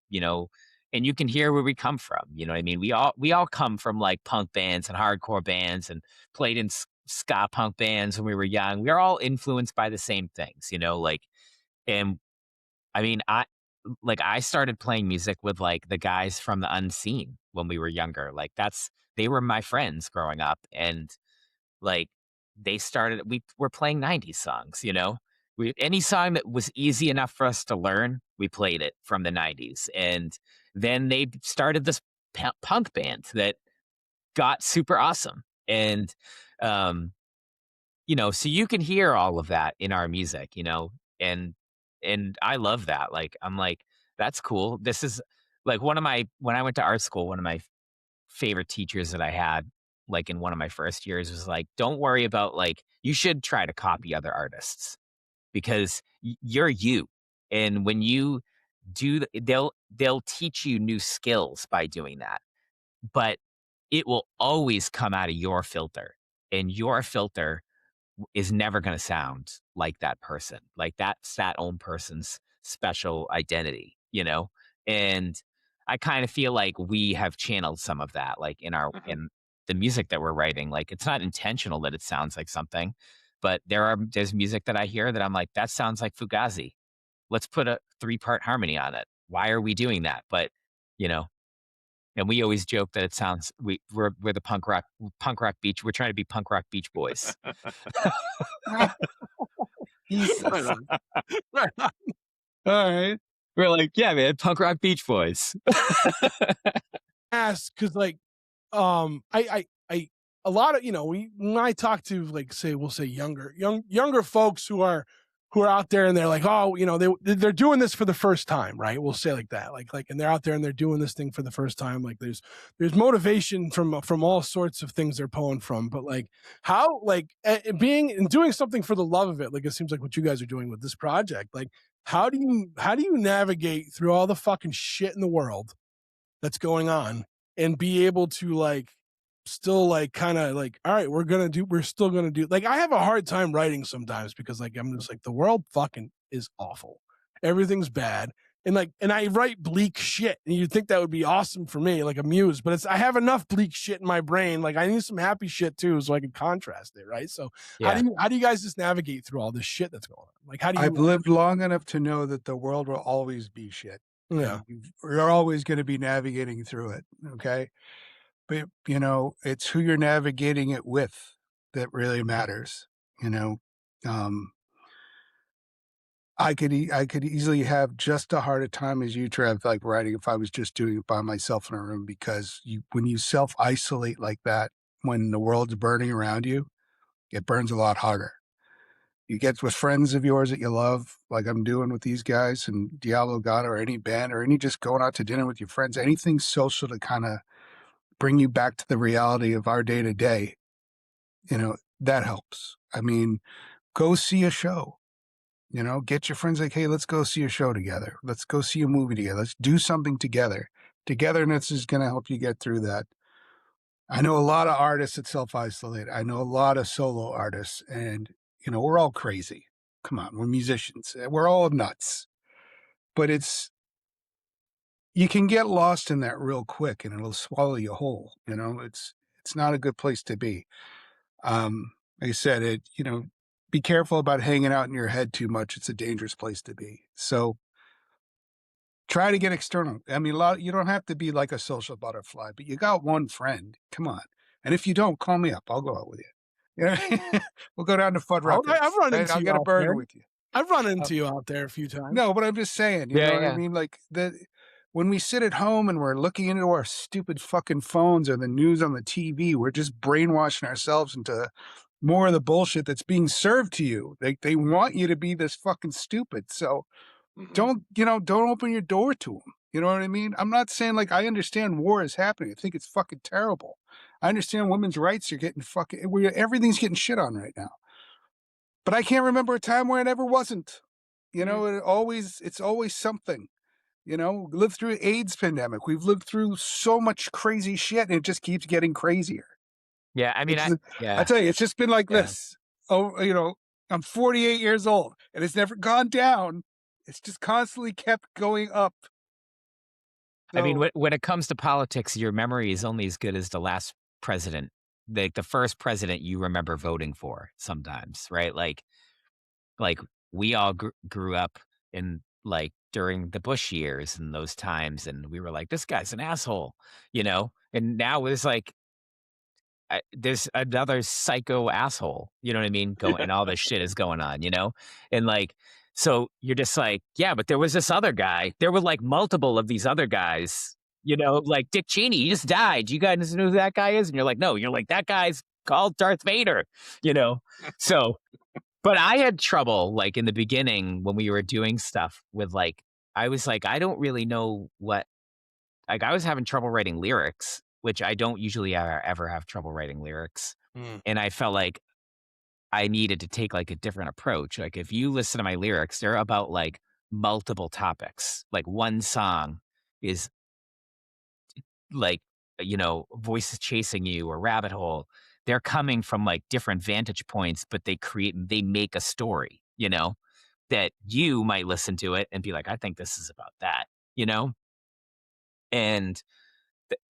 and you can hear where we come from. You know what I mean? We all come from like punk bands and hardcore bands and played in ska punk bands when we were young. We are all influenced by the same things, you know, like, and I mean, I started playing music with like the guys from the Unseen when we were younger. Like they were my friends growing up, and like we were playing 90s songs, you know? Any song that was easy enough for us to learn, we played it from the 90s. And then they started this punk band that got super awesome. And you know, so you can hear all of that in our music, you know, and I love that. Like, I'm like, that's cool. This is like when I went to art school, one of my favorite teachers that I had, like in one of my first years, was like, don't worry about like, you should try to copy other artists because you're you. And when you do, they'll teach you new skills by doing that, but it will always come out of your filter, and your filter is never going to sound like that person. Like that's that own person's special identity, you know? And I kind of feel like we have channeled some of that, like in the music that we're writing. Like it's not intentional that it sounds like something, but there's music that I hear that I'm like, that sounds like Fugazi. Let's put a 3-part harmony on it. Why are we doing that? But, you know, and we always joke that it sounds we're the punk rock beach. We're trying to be punk rock Beach Boys. Jesus. Right on. All right. We're like, yeah, man, punk rock Beach Boys. Ask because like I a lot of, you know, when I talk to like we'll say younger folks who are out there and they're like, oh, you know, they're doing this for the first time, right? We'll say like that, like and they're out there and they're doing this thing for the first time. Like there's motivation from all sorts of things they're pulling from, but like how like being and doing something for the love of it, like it seems like what you guys are doing with this project. Like how do you navigate through all the fucking shit in the world that's going on and be able to like still like kind of like, all right, we're still gonna do, like I have a hard time writing sometimes because like I'm just like the world fucking is awful, everything's bad, and I write bleak shit, and you'd think that would be awesome for me, like a muse, but I have enough bleak shit in my brain, like I need some happy shit too so I can contrast it, right? So Yeah. how do you guys just navigate through all this shit that's going on? Like how do you I've lived long enough to know that the world will always be shit. yeah You're always going to be navigating through it. Okay. But, you know, it's who you're navigating it with that really matters. You know, I could easily have just as hard a time as you, Trev, like writing if I was just doing it by myself in a room, because when you self-isolate like that, when the world's burning around you, it burns a lot harder. You get with friends of yours that you love, like I'm doing with these guys and Diablo God, or any band, or any just going out to dinner with your friends, anything social to kind of bring you back to the reality of our day to day, you know, that helps. I mean, go see a show, you know, get your friends like, hey, let's go see a show together. Let's go see a movie together. Let's do something together. Togetherness is going to help you get through that. I know a lot of artists that self-isolate. I know a lot of solo artists, and, you know, we're all crazy. Come on, we're musicians. We're all nuts. But you can get lost in that real quick and it'll swallow you whole. You know, it's not a good place to be. Like I said, you know, be careful about hanging out in your head too much. It's a dangerous place to be. So try to get external. I mean, you don't have to be like a social butterfly, but you got one friend. Come on. And if you don't, call me up. I'll go out with you. You know, we'll go down to Fudd Ruckers. I've run into I'll you get a out burger there. with you. I've run into you out there a few times. No, but I'm just saying, you know what I mean? Like when we sit at home and we're looking into our stupid fucking phones or the news on the TV, we're just brainwashing ourselves into more of the bullshit that's being served to you. They want you to be this fucking stupid. So don't open your door to them. You know what I mean? I'm not saying like I understand war is happening. I think it's fucking terrible. I understand women's rights are getting everything's getting shit on right now. But I can't remember a time where it ever wasn't. You know, it's always something. You know, we lived through AIDS pandemic. We've lived through so much crazy shit, and it just keeps getting crazier. Yeah, I mean, I tell you, it's just been like this. Oh, you know, I'm 48 years old, and it's never gone down. It's just constantly kept going up. I mean, So when it comes to politics, your memory is only as good as the last president, like the first president you remember voting for sometimes, right? Like we all grew up in like during the Bush years and those times, and we were like, this guy's an asshole, you know? And now it's like, there's another psycho asshole, you know what I mean? Yeah. And all this shit is going on, you know? And like, so you're just like, yeah, but there was this other guy. There were like multiple of these other guys, you know, like Dick Cheney, he just died. You guys know who that guy is? And you're like, no, you're like, that guy's called Darth Vader, you know? So, but I had trouble like in the beginning when we were doing stuff with like, I was like, I don't really know what, like I was having trouble writing lyrics, which I don't usually ever have trouble writing lyrics. And I felt like I needed to take like a different approach. Like if you listen to my lyrics, they're about like multiple topics. Like one song is like, you know, voices chasing you or rabbit hole. They're coming from like different vantage points, but they make a story, you know, that you might listen to it and be like, I think this is about that, you know? And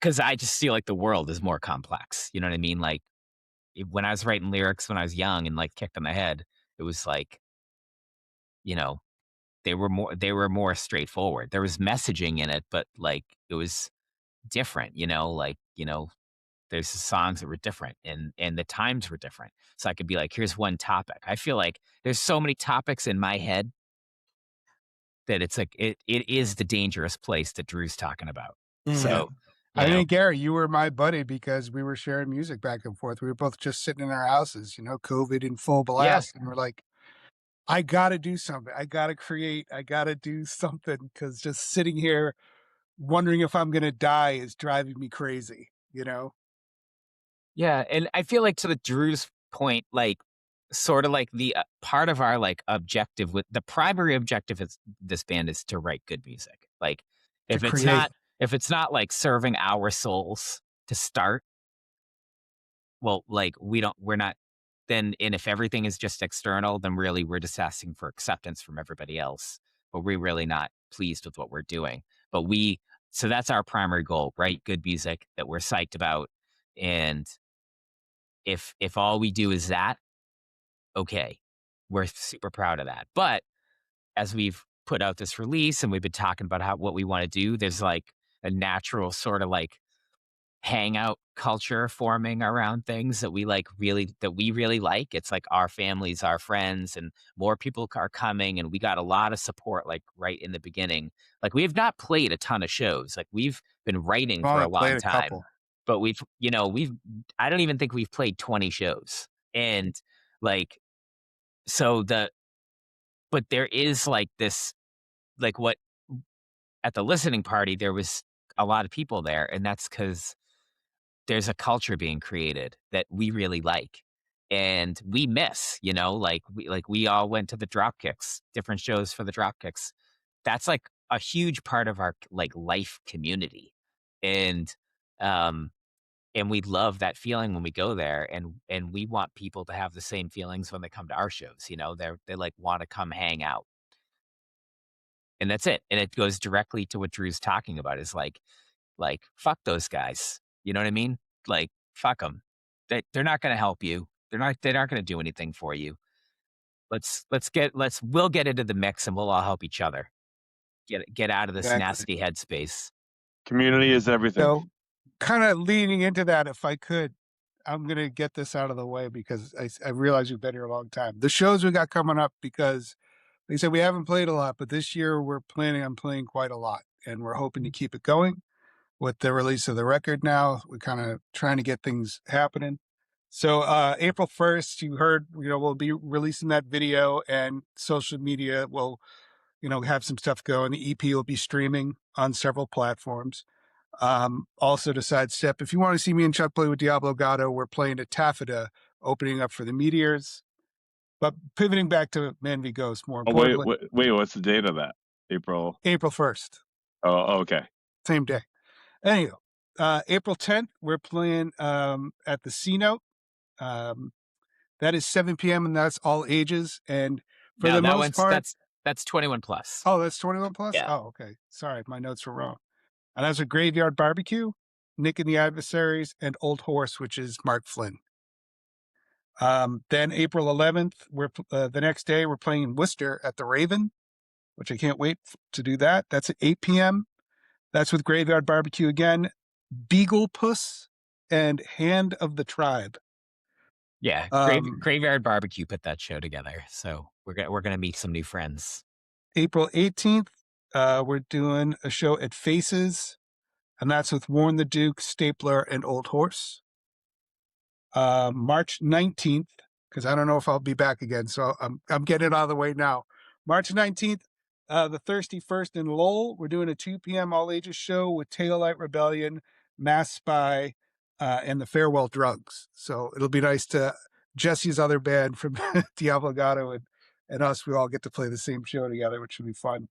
because I just feel like the world is more complex. You know what I mean? Like when I was writing lyrics when I was young and like kicked in the head, it was like, you know, they were more straightforward. There was messaging in it, but like it was different, you know, like, you know, there's songs that were different and the times were different. So I could be like, here's one topic. I feel like there's so many topics in my head that it's like it is the dangerous place that Drew's talking about. So I think, Gary, you were my buddy because we were sharing music back and forth. We were both just sitting in our houses, you know, COVID in full blast. And we're like, I got to do something. I got to create. I got to do something because just sitting here wondering if I'm going to die is driving me crazy, you know? Yeah, and I feel like to the Drew's point, like sort of like the part of our like objective with the primary objective is this band is to write good music. Like if it's create. not like serving our souls to start, well, like we're not then, and if everything is just external, then really we're just asking for acceptance from everybody else, but we're really not pleased with what we're doing. But so that's our primary goal, write good music that we're psyched about. And if all we do is that, okay, we're super proud of that. But as we've put out this release and we've been talking about what we want to do, there's like a natural sort of like hangout culture forming around things that we really like. It's like our families, our friends, and more people are coming, and we got a lot of support like right in the beginning. Like we have not played a ton of shows. Like we've been writing for a long time. But I don't even think we've played 20 shows. And like, but there is like this, like what at the listening party, there was a lot of people there. And that's because there's a culture being created that we really like. And we miss, you know, like we all went to the Dropkicks, different shows for the Dropkicks. That's like a huge part of our like life community. And, and we love that feeling when we go there, and we want people to have the same feelings when they come to our shows. You know, they like want to come hang out, and that's it. And it goes directly to what Drew's talking about. Is like fuck those guys. You know what I mean? Like fuck them. They're not going to help you. They're not going to do anything for you. We'll get into the mix, and we'll all help each other get out of this nasty headspace. Community is everything. So, kind of leaning into that, if I could, I'm going to get this out of the way because I realize you've been here a long time. The shows we got coming up, because like I said, we haven't played a lot, but this year we're planning on playing quite a lot, and we're hoping to keep it going with the release of the record now. We're kind of trying to get things happening. So April 1st, you heard, we'll be releasing that video, and social media will, have some stuff going. The EP will be streaming on several platforms. Also to sidestep, if you want to see me and Chuck play with Diablo Gatto, we're playing at Taffeta, opening up for the Meteors. But pivoting back to Man v Ghost, more importantly. Wait, what's the date of that? April 1st. Oh, okay. Same day. Anyhow, April 10th, we're playing at the C Note. That is 7 p.m. and that's all ages. And for the most part, that's 21 plus. Oh, that's 21 plus. Yeah. Oh, okay. Sorry, my notes were wrong. And that's a Graveyard Barbecue, Nick and the Adversaries, and Old Horse, which is Mark Flynn. Then April 11th, the next day, we're playing in Worcester at the Raven, which I can't wait to do that. That's at 8 p.m. That's with Graveyard Barbecue again, Beagle Puss, and Hand of the Tribe. Yeah, Graveyard Barbecue put that show together, so we're gonna meet some new friends. April 18th, we're doing a show at Faces, and that's with Warren the Duke, Stapler, and Old Horse. March 19th, because I don't know if I'll be back again, so I'm getting it out of the way now. March 19th, the Thirsty First in Lowell, we're doing a 2 p.m. all ages show with Taillight Rebellion, Mass Spy, and the Farewell Drugs. So it'll be nice to Jesse's other band from Diablo Gato and us. We all get to play the same show together, which will be fun.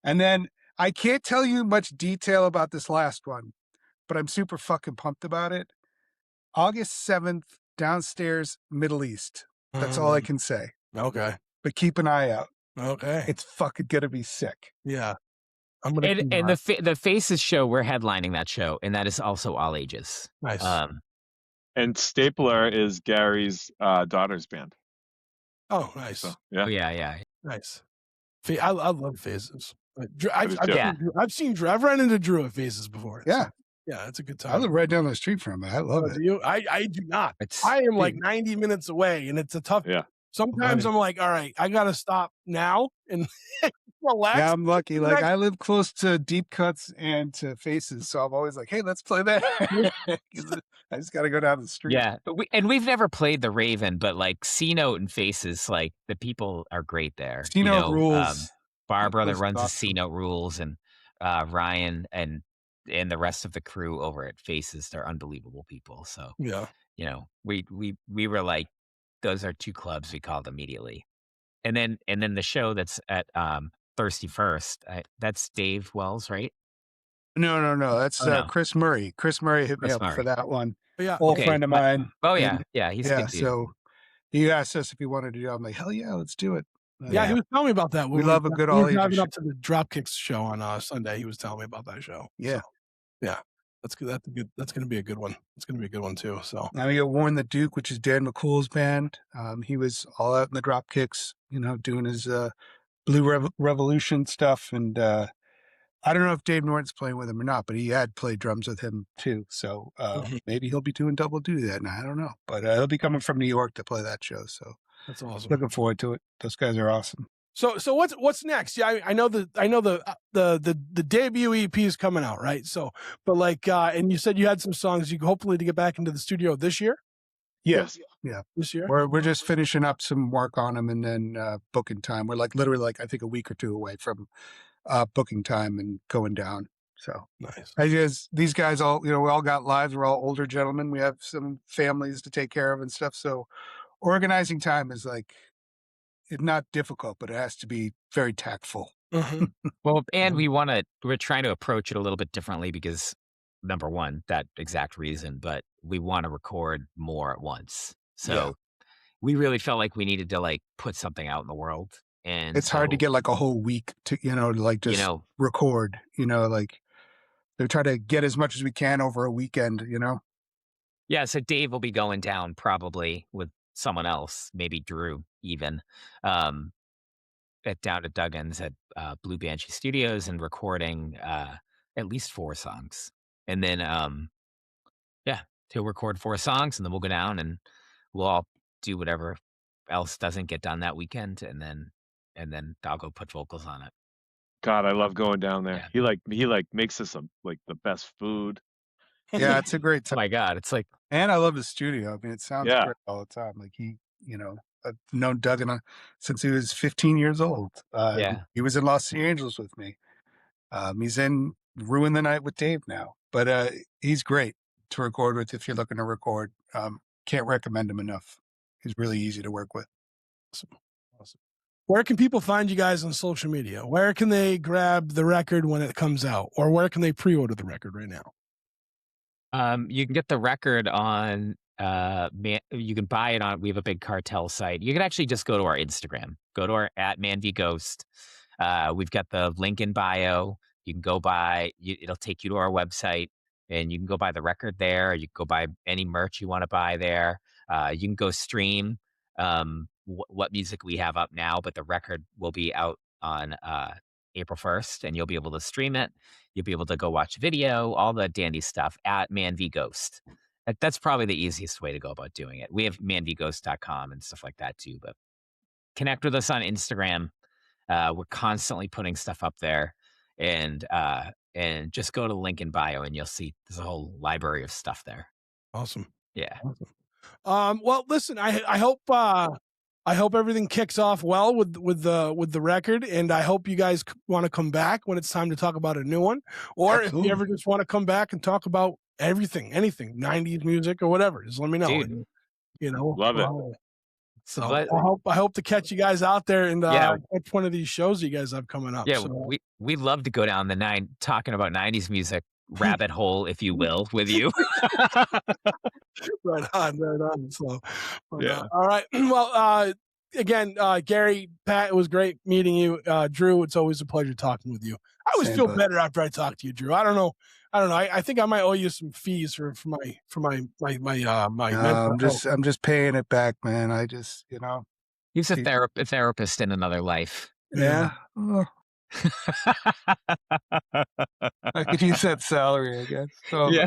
And then I can't tell you much detail about this last one, but I'm super fucking pumped about it. August 7th, downstairs, Middle East. That's all I can say. Okay. But keep an eye out. Okay. It's fucking gonna be sick. Yeah. I'm gonna and the Faces show, we're headlining that show, and that is also all ages. Nice. And Stapler is Gary's daughter's band. Oh, nice. So, yeah. Oh, yeah. Nice. I love Phases. I've seen Drew. I've run into Drew at Phases before. Yeah. So, yeah, it's a good time. I live right down the street from it. I love it. Do you? I do not. I am like 90 minutes away, and it's a tough. Yeah. Sometimes I'm like, all right, I got to stop now and relax. Yeah, I'm lucky. Like I live close to Deep Cuts and to Faces, so I'm always like, hey, let's play that. I just got to go down the street. Yeah, but we've never played the Raven, but like C-Note and Faces, like the people are great there. C-Note rules. Barbara that runs awesome. the C-Note rules, and Ryan and the rest of the crew over at Faces, they're unbelievable people. So yeah, we were like, those are two clubs we called immediately. And then the show that's at Thirsty First, that's Dave Wells, right? No. That's Chris Murray. Chris Murray hit me up for that one. Yeah, old friend of mine. Oh yeah, he's a good dude. So he asked us if he wanted to do it. I'm like, hell yeah, let's do it. Yeah, he was telling me about that. We love a good all ages. Driving up to the Dropkicks show on Sunday. He was telling me about that show. Yeah, so, yeah, that's good. That's good. That's going to be a good one. It's going to be a good one too. So now we got Warren the Duke, which is Dan McCool's band. He was all out in the Dropkicks, doing his Blue Revolution stuff, and I don't know if Dave Norton's playing with him or not, but he had played drums with him too. So maybe he'll be doing double duty that night. I don't know, but he'll be coming from New York to play that show. So that's awesome. Looking forward to it. Those guys are awesome. So what's next? Yeah, I know the debut EP is coming out, right? So, but like, and you said you had some songs you hopefully to get back into the studio this year. Yes. Yeah. This year. We're just finishing up some work on them and then booking time. We're literally I think a week or two away from booking time and going down. So nice. These guys all, we all got lives. We're all older gentlemen. We have some families to take care of and stuff. So organizing time is it's not difficult, but it has to be very tactful. Mm-hmm. Well, and we're trying to approach it a little bit differently because number one, that exact reason, but we want to record more at once. So we really felt like we needed to put something out in the world. And it's hard to get a whole week to, record, they're trying to get as much as we can over a weekend, Yeah. So Dave will be going down probably with someone else, maybe Drew even, down to Duggan's at Blue Banshee Studios and recording at least 4 songs. And then, he'll record 4 songs and then we'll go down and we'll all do whatever else doesn't get done that weekend. And then I'll go put vocals on it. God, I love going down there. Yeah. He makes us the best food. Yeah, it's a great time. Oh my God, it's and I love his studio. I mean, it sounds great all the time. I've known Duggan since he was 15 years old. He was in Los Angeles with me. He's in Ruin the Night with Dave now, but he's great to record with if you're looking to record. Can't recommend him enough. He's really easy to work with. Awesome. Where can people find you guys on social media? Where can they grab the record when it comes out? Or where can they pre-order the record right now? You can get the record on, you can buy it on, we have a big cartel site. You can actually just go to our Instagram, go to our @ManVGhost. We've got the link in bio. You can go buy, it'll take you to our website, and you can go buy the record there. You can go buy any merch you want to buy there. You can go stream what music we have up now, but the record will be out on April 1st, and you'll be able to stream it. You'll be able to go watch video, all the dandy stuff at Man v Ghost. That's probably the easiest way to go about doing it. We have manvghost.com and stuff like that too, but connect with us on Instagram. We're constantly putting stuff up there, and just go to the link in bio and you'll see there's a whole library of stuff there. Awesome. Yeah. Awesome. Well, listen, I hope everything kicks off well with the record, and I hope you guys want to come back when it's time to talk about a new one, or if you ever just want to come back and talk about anything, 90s music or whatever, just let me know. Dude. And, Love it. So I hope to catch you guys out there and catch one of these shows you guys have coming up. Yeah, so. we'd love to go down the talking about 90s music rabbit hole, if you will, with you. Right on. So, Yeah. all right. Well, again, Gary, Pat, it was great meeting you. Drew, it's always a pleasure talking with you. I always feel better after I talk to you, Drew. I don't know. I think I might owe you some fees for my I'm just paying it back, man. I just, He's a therapist in another life. Yeah. Oh. I could use that salary, I guess. So, Yeah.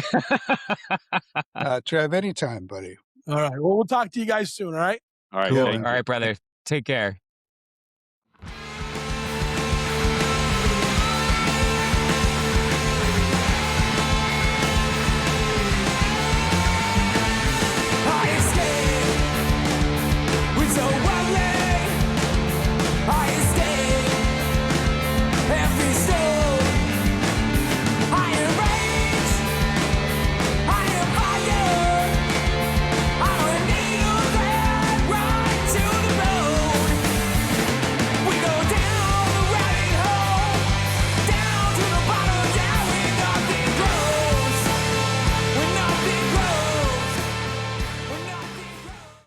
Trev, anytime, buddy. All right. Well, we'll talk to you guys soon. All right. All right. Cool. Thank you. All right, brother. Take care.